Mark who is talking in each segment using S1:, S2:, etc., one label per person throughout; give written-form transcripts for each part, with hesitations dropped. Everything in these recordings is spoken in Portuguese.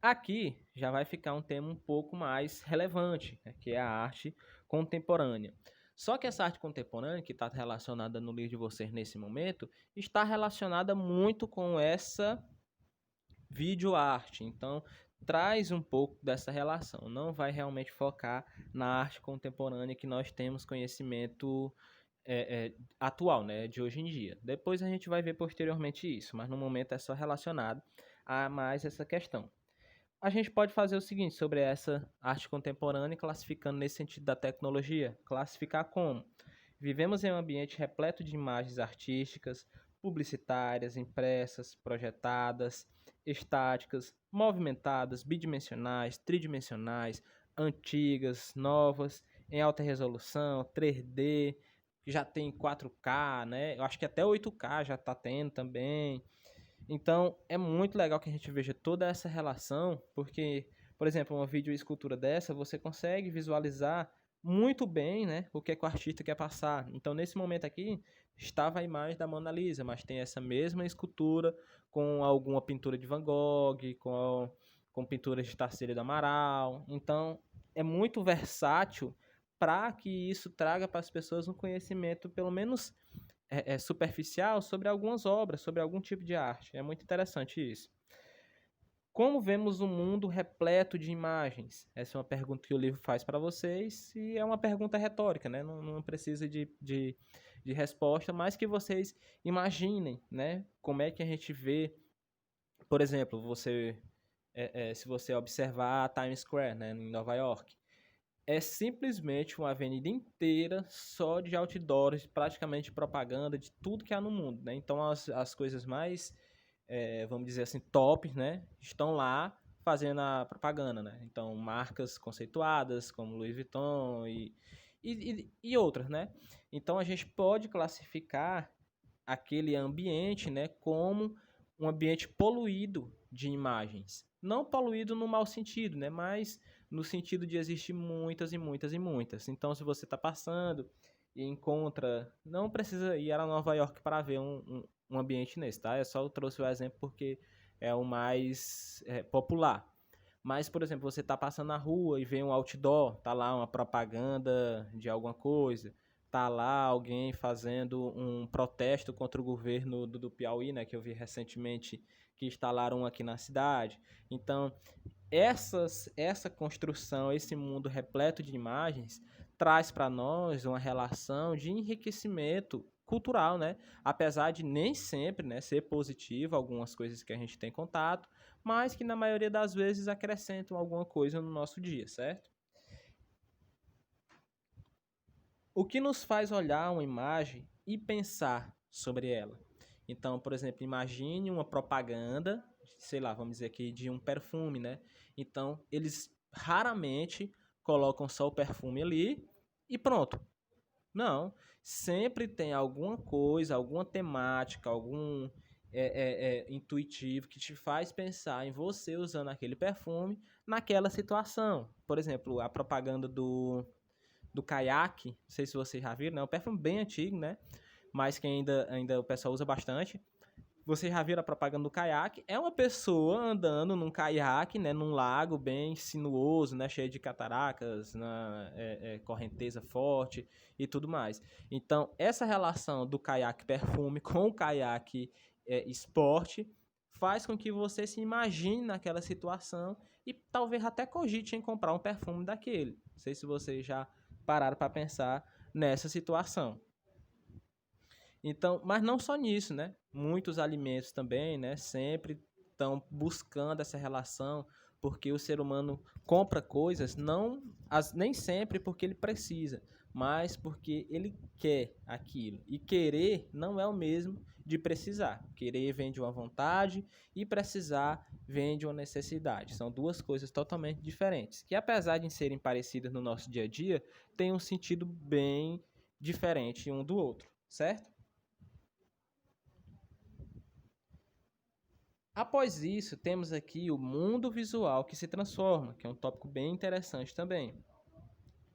S1: Aqui já vai ficar um tema um pouco mais relevante, né, que é a arte contemporânea. Só que essa arte contemporânea, que está relacionada no livro de vocês nesse momento, está relacionada muito com essa videoarte. Então, traz um pouco dessa relação. Não vai realmente focar na arte contemporânea que nós temos conhecimento atual, né, de hoje em dia. Depois a gente vai ver posteriormente isso, mas no momento é só relacionado a mais essa questão. A gente pode fazer o seguinte sobre essa arte contemporânea, classificando nesse sentido da tecnologia. Classificar como? Vivemos em um ambiente repleto de imagens artísticas, publicitárias, impressas, projetadas, estáticas, movimentadas, bidimensionais, tridimensionais, antigas, novas, em alta resolução, 3D, que já tem 4K, né? Eu acho que até 8K já está tendo também. Então, é muito legal que a gente veja toda essa relação, porque, por exemplo, uma videoescultura dessa, você consegue visualizar muito bem, né, o que é que o artista quer passar. Então, nesse momento aqui, estava a imagem da Mona Lisa, mas tem essa mesma escultura com alguma pintura de Van Gogh, com pinturas de Tarsila do Amaral. Então, é muito versátil para que isso traga para as pessoas um conhecimento, pelo menos superficial, sobre algumas obras, sobre algum tipo de arte. É muito interessante isso. Como vemos um mundo repleto de imagens? Essa é uma pergunta que o livro faz para vocês e é uma pergunta retórica, né? Não precisa de resposta, mas que vocês imaginem, né? Como é que a gente vê, por exemplo, se você observar a Times Square, né, em Nova York, é simplesmente uma avenida inteira só de outdoors, praticamente propaganda de tudo que há no mundo, né? Então as coisas mais, vamos dizer assim, top, né, estão lá fazendo a propaganda, né? Então marcas conceituadas como Louis Vuitton e outras, né? Então a gente pode classificar aquele ambiente, né, como um ambiente poluído de imagens. Não poluído no mau sentido, né, mas no sentido de existir muitas e muitas e muitas. Então, se você está passando e encontra, não precisa ir a Nova York para ver um ambiente nesse, tá? Eu só trouxe o exemplo porque é o mais popular. Mas, por exemplo, você está passando na rua e vê um outdoor, tá lá uma propaganda de alguma coisa, tá lá alguém fazendo um protesto contra o governo do Piauí, né, que eu vi recentemente que instalaram aqui na cidade. Então, essa construção, esse mundo repleto de imagens, traz para nós uma relação de enriquecimento cultural, né? Apesar de nem sempre, né, ser positivo algumas coisas que a gente tem contato, mas que na maioria das vezes acrescentam alguma coisa no nosso dia, certo? O que nos faz olhar uma imagem e pensar sobre ela? Então, por exemplo, imagine uma propaganda, sei lá, vamos dizer aqui, de um perfume, né? Então, eles raramente colocam só o perfume ali e pronto. Não, sempre tem alguma coisa, alguma temática, algum intuitivo que te faz pensar em você usando aquele perfume naquela situação. Por exemplo, a propaganda do caiaque, não sei se vocês já viram, né? É um perfume bem antigo, né? Mas que ainda o pessoal usa bastante. Vocês já viram a propaganda do caiaque? É uma pessoa andando num caiaque, né? Num lago bem sinuoso, né? Cheio de cataracas, correnteza forte e tudo mais. Então, essa relação do caiaque perfume com o caiaque esporte faz com que você se imagine naquela situação e talvez até cogite em comprar um perfume daquele. Não sei se vocês já pararam para pensar nessa situação. Então, mas não só nisso, né? Muitos alimentos também, né? Sempre estão buscando essa relação, porque o ser humano compra coisas nem sempre porque ele precisa, mas porque ele quer aquilo. E querer não é o mesmo de precisar. Querer vem de uma vontade e precisar vem de uma necessidade. São duas coisas totalmente diferentes, que apesar de serem parecidas no nosso dia a dia, têm um sentido bem diferente um do outro, certo? Após isso, temos aqui o mundo visual que se transforma, que é um tópico bem interessante também,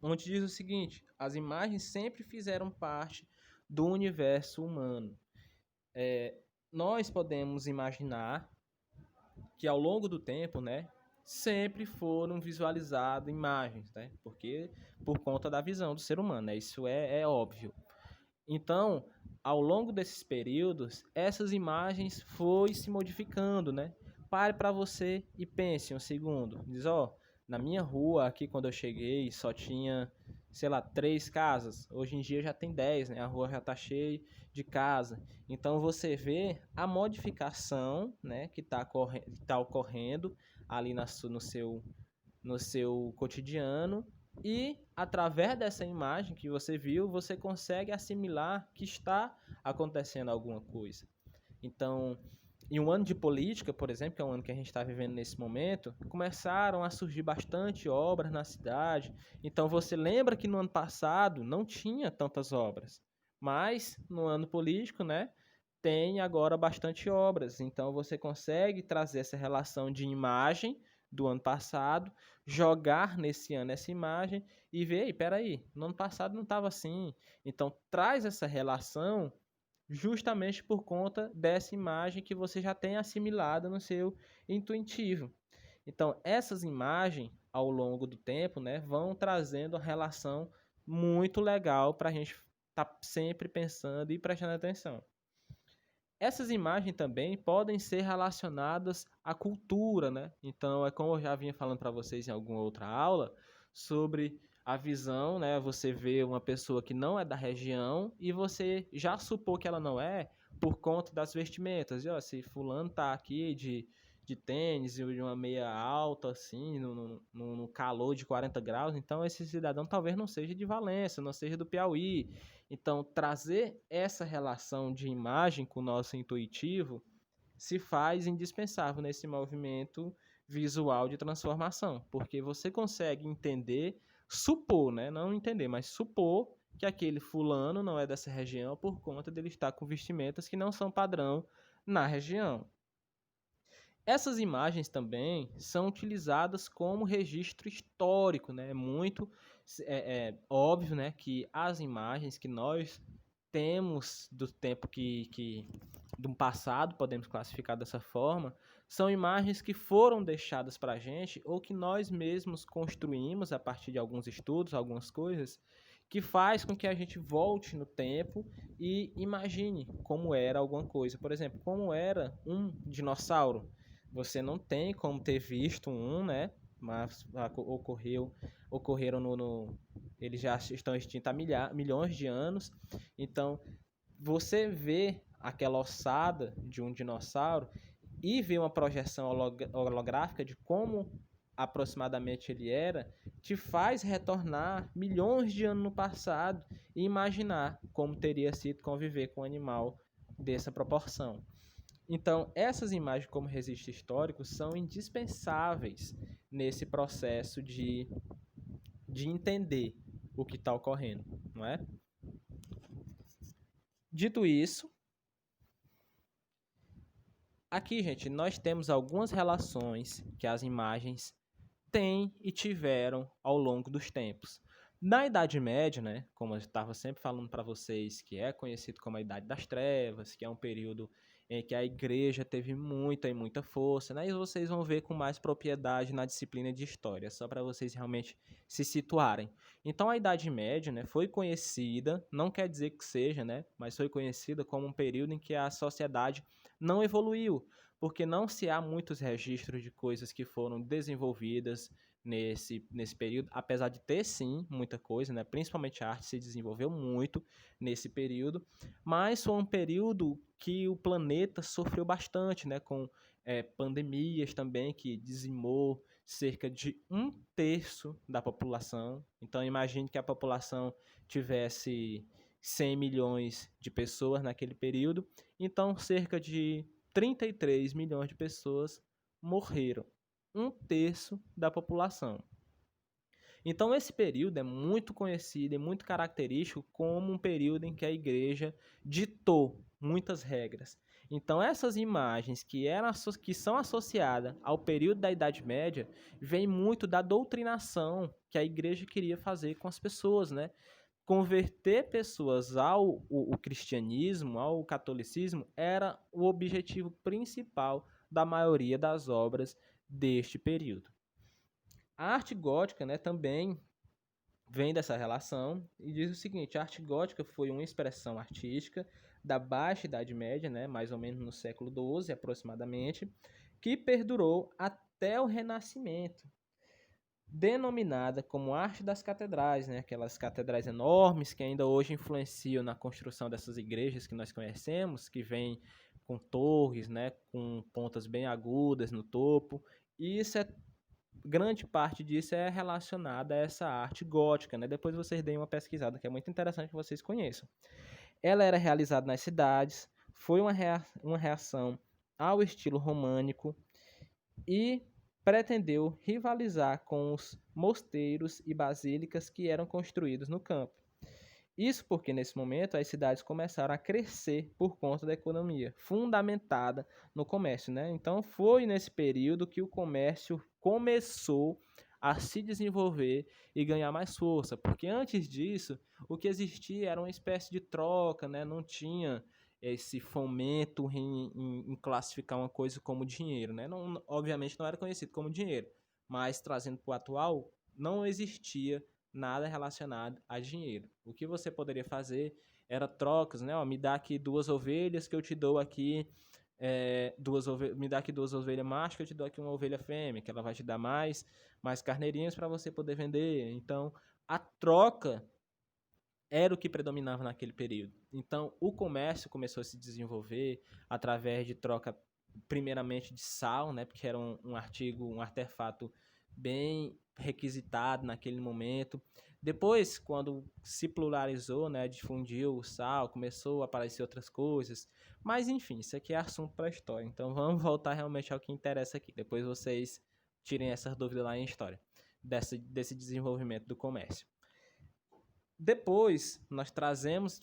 S1: onde diz o seguinte: as imagens sempre fizeram parte do universo humano. Nós podemos imaginar que ao longo do tempo, né, sempre foram visualizadas imagens, né? Porque por conta da visão do ser humano, né? Isso é óbvio. Então, ao longo desses períodos, essas imagens foi se modificando, né? Pare para você e pense um segundo. Diz, ó, na minha rua aqui quando eu cheguei só tinha, sei lá, 3 casas. Hoje em dia já tem 10, né? A rua já está cheia de casa. Então você vê a modificação, né, que tá ocorrendo ali no seu cotidiano e através dessa imagem que você viu, você consegue assimilar que está acontecendo alguma coisa. Então, em um ano de política, por exemplo, que é o ano que a gente está vivendo nesse momento, começaram a surgir bastante obras na cidade. Então, você lembra que no ano passado não tinha tantas obras, mas no ano político, né, tem agora bastante obras. Então, você consegue trazer essa relação de imagem do ano passado, jogar nesse ano essa imagem e ver, peraí, no ano passado não estava assim. Então, traz essa relação justamente por conta dessa imagem que você já tem assimilada no seu intuitivo. Então, essas imagens, ao longo do tempo, né, vão trazendo uma relação muito legal para a gente estar sempre pensando e prestando atenção. Essas imagens também podem ser relacionadas à cultura, né? Então, é como eu já vinha falando para vocês em alguma outra aula, sobre a visão, né? Você vê uma pessoa que não é da região e você já supor que ela não é por conta das vestimentas. E, ó, se fulano tá aqui de tênis e de uma meia alta, assim, no calor de 40 graus, então esse cidadão talvez não seja de Valença, não seja do Piauí. Então, trazer essa relação de imagem com o nosso intuitivo se faz indispensável nesse movimento visual de transformação, porque você consegue entender, supor, né? Não entender, mas supor que aquele fulano não é dessa região por conta dele estar com vestimentas que não são padrão na região. Essas imagens também são utilizadas como registro histórico, né? É muito óbvio, né, que as imagens que nós temos do tempo do passado, podemos classificar dessa forma, são imagens que foram deixadas para a gente ou que nós mesmos construímos a partir de alguns estudos, algumas coisas, que faz com que a gente volte no tempo e imagine como era alguma coisa. Por exemplo, como era um dinossauro. Você não tem como ter visto um, né? Mas ocorreram eles já estão extintos há milhões de anos. Então, você vê aquela ossada de um dinossauro e vê uma projeção holográfica de como aproximadamente ele era, te faz retornar milhões de anos no passado e imaginar como teria sido conviver com um animal dessa proporção. Então, essas imagens como registro histórico são indispensáveis nesse processo de entender o que está ocorrendo, não é? Dito isso, aqui, gente, nós temos algumas relações que as imagens têm e tiveram ao longo dos tempos. Na Idade Média, né, como eu estava sempre falando para vocês, que é conhecido como a Idade das Trevas, que é um período em que a igreja teve muita e muita força, né, e vocês vão ver com mais propriedade na disciplina de História, só para vocês realmente se situarem. Então, a Idade Média, né, foi conhecida, não quer dizer que seja, né, mas foi conhecida como um período em que a sociedade não evoluiu, porque não se há muitos registros de coisas que foram desenvolvidas nesse período, apesar de ter sim muita coisa, né? Principalmente a arte se desenvolveu muito nesse período, mas foi um período que o planeta sofreu bastante, né? Com pandemias também que dizimou cerca de 1/3 da população. Então imagine que a população tivesse 100 milhões de pessoas naquele período, então cerca de 33 milhões de pessoas morreram, 1/3 da população. Então esse período é muito conhecido e muito característico como um período em que a igreja ditou muitas regras. Então essas imagens que são associadas ao período da Idade Média vêm muito da doutrinação que a igreja queria fazer com as pessoas, né? Converter pessoas ao cristianismo, ao catolicismo, era o objetivo principal da maioria das obras deste período. A arte gótica, né, também vem dessa relação e diz o seguinte: a arte gótica foi uma expressão artística da Baixa Idade Média, né, mais ou menos no século XII aproximadamente, que perdurou até o Renascimento, denominada como arte das catedrais, né, aquelas catedrais enormes que ainda hoje influenciam na construção dessas igrejas que nós conhecemos, que vêm com torres, né, com pontas bem agudas no topo. E isso é grande parte disso é relacionada a essa arte gótica, né? Depois vocês deem uma pesquisada, que é muito interessante que vocês conheçam. Ela era realizada nas cidades, foi uma reação ao estilo românico e pretendeu rivalizar com os mosteiros e basílicas que eram construídos no campo. Isso porque, nesse momento, as cidades começaram a crescer por conta da economia, fundamentada no comércio, né? Então, foi nesse período que o comércio começou a se desenvolver e ganhar mais força, porque antes disso, o que existia era uma espécie de troca, né? Não tinha esse fomento em classificar uma coisa como dinheiro, né? Não, obviamente não era conhecido como dinheiro, mas trazendo para o atual, não existia nada relacionado a dinheiro. O que você poderia fazer era trocas, né? Ó, me dá aqui 2 ovelhas que eu te dou aqui me dá aqui 2 ovelhas machos que eu te dou aqui uma ovelha fêmea, que ela vai te dar mais carneirinhos para você poder vender. Então, a troca era o que predominava naquele período. Então, o comércio começou a se desenvolver através de troca, primeiramente de sal, né, porque era um artigo, um artefato bem requisitado naquele momento. Depois, quando se pluralizou, né, difundiu o sal, começou a aparecer outras coisas. Mas, enfim, isso aqui é assunto para a história. Então, vamos voltar realmente ao que interessa aqui. Depois vocês tirem essas dúvidas lá em história, desse desenvolvimento do comércio. Depois,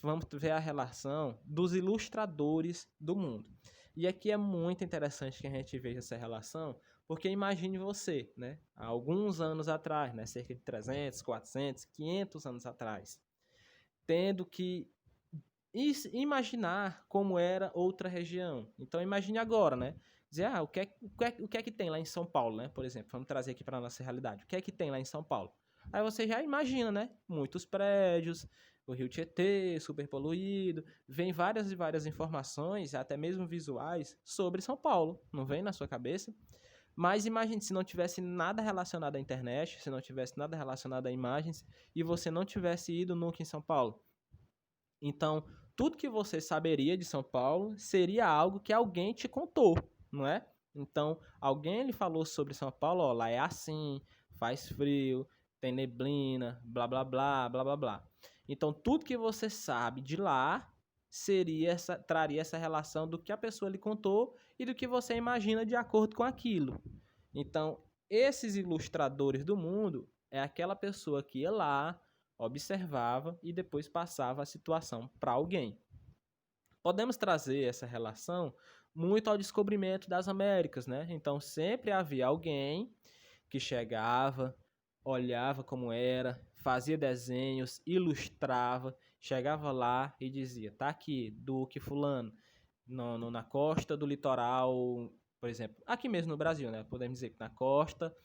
S1: vamos ver a relação dos ilustradores do mundo. E aqui é muito interessante que a gente veja essa relação, porque imagine você, né, há alguns anos atrás, né, cerca de 300, 400, 500 anos atrás, tendo que imaginar como era outra região. Então, imagine agora, né, dizer, o que é que tem lá em São Paulo, né, por exemplo, vamos trazer aqui para a nossa realidade. O que é que tem lá em São Paulo? Aí você já imagina, né? Muitos prédios, o Rio Tietê, super poluído. Vem várias e várias informações, até mesmo visuais, sobre São Paulo. Não vem na sua cabeça? Mas imagine se não tivesse nada relacionado à internet, se não tivesse nada relacionado a imagens, e você não tivesse ido nunca em São Paulo. Então, tudo que você saberia de São Paulo seria algo que alguém te contou, não é? Então, alguém lhe falou sobre São Paulo, ó, lá é assim, faz frio, tem neblina, blá blá blá, blá blá blá. Então, tudo que você sabe de lá traria essa relação do que a pessoa lhe contou e do que você imagina de acordo com aquilo. Então, esses ilustradores do mundo é aquela pessoa que ia lá, observava e depois passava a situação para alguém. Podemos trazer essa relação muito ao descobrimento das Américas, né? Então sempre havia alguém que chegava, olhava como era, fazia desenhos, ilustrava, chegava lá e dizia: tá aqui, Duque Fulano, na costa do litoral, por exemplo, aqui mesmo no Brasil, né? Podemos dizer que na costa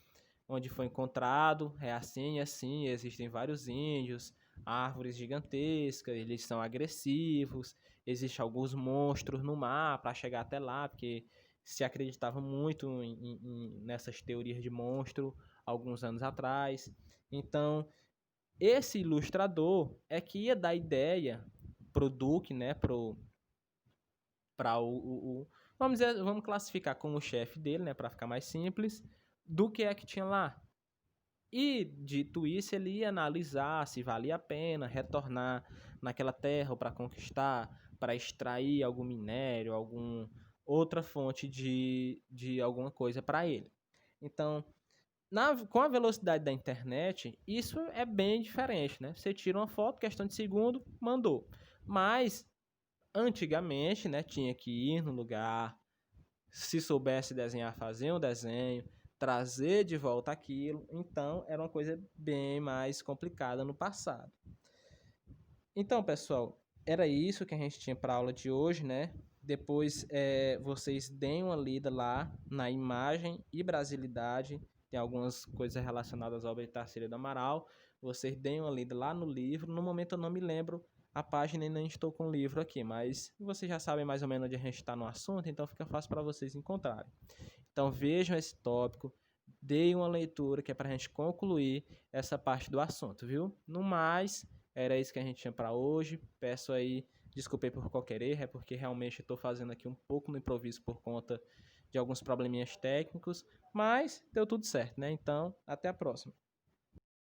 S1: onde foi encontrado, é assim e assim, existem vários índios, árvores gigantescas, eles são agressivos, existem alguns monstros no mar para chegar até lá, porque se acreditava muito nessas teorias de monstro alguns anos atrás. Então, esse ilustrador é que ia dar ideia pro Duque, né, para vamos classificar como o chefe dele, né, para ficar mais simples, do que é que tinha lá. E, dito isso, ele ia analisar se valia a pena retornar naquela terra para conquistar, para extrair algum minério, alguma outra fonte de alguma coisa para ele. Então, com a velocidade da internet, isso é bem diferente, né? Você tira uma foto, questão de segundo, mandou. Mas, antigamente, né, tinha que ir no lugar, se soubesse desenhar, fazer um desenho, trazer de volta aquilo. Então, era uma coisa bem mais complicada no passado. Então, pessoal, era isso que a gente tinha para a aula de hoje, né? Depois vocês deem uma lida lá na imagem e brasilidade tem algumas coisas relacionadas à obra de Tarsila do Amaral. Vocês deem uma lida lá no livro. No momento eu não me lembro a página e nem estou com o livro aqui, mas vocês já sabem mais ou menos onde a gente está no assunto, então fica fácil para vocês encontrarem. Então vejam esse tópico, deem uma leitura que é para a gente concluir essa parte do assunto, viu? No mais, era isso que a gente tinha para hoje. Peço aí, desculpei por qualquer erro, é porque realmente estou fazendo aqui um pouco no improviso por conta de alguns probleminhas técnicos, mas deu tudo certo, né? Então, até a próxima.